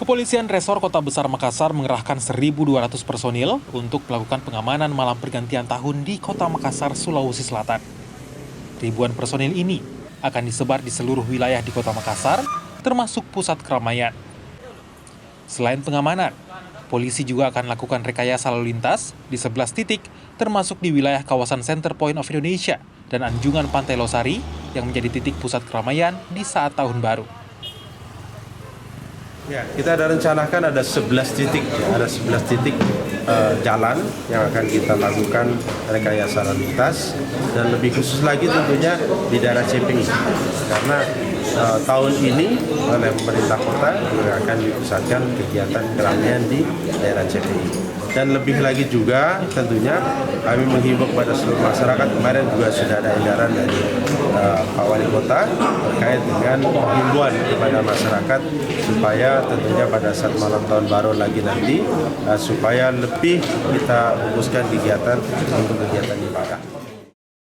Kepolisian Resor Kota Besar Makassar mengerahkan 1.200 personil untuk melakukan pengamanan malam pergantian tahun di Kota Makassar, Sulawesi Selatan. Ribuan personil ini akan disebar di seluruh wilayah di Kota Makassar, termasuk pusat keramaian. Selain pengamanan, polisi juga akan lakukan rekayasa lalu lintas di 11 titik, termasuk di wilayah kawasan Center Point of Indonesia dan Anjungan Pantai Losari yang menjadi titik pusat keramaian di saat tahun baru. Ya, kita ada rencanakan ada 11 titik, ada 11 titik jalan yang akan kita lakukan rekayasa lalu lintas, dan lebih khusus lagi tentunya di daerah CPI, karena tahun ini oleh pemerintah kota juga akan dipusatkan kegiatan keramaian di daerah CPI. Dan lebih lagi juga tentunya kami menghimbau kepada seluruh masyarakat, kemarin juga sudah ada edaran dari Pak Wali Kota terkait dengan himbauan kepada masyarakat supaya tentunya pada saat malam tahun baru lagi nanti supaya lebih kita fokuskan kegiatan untuk kegiatan ibadah.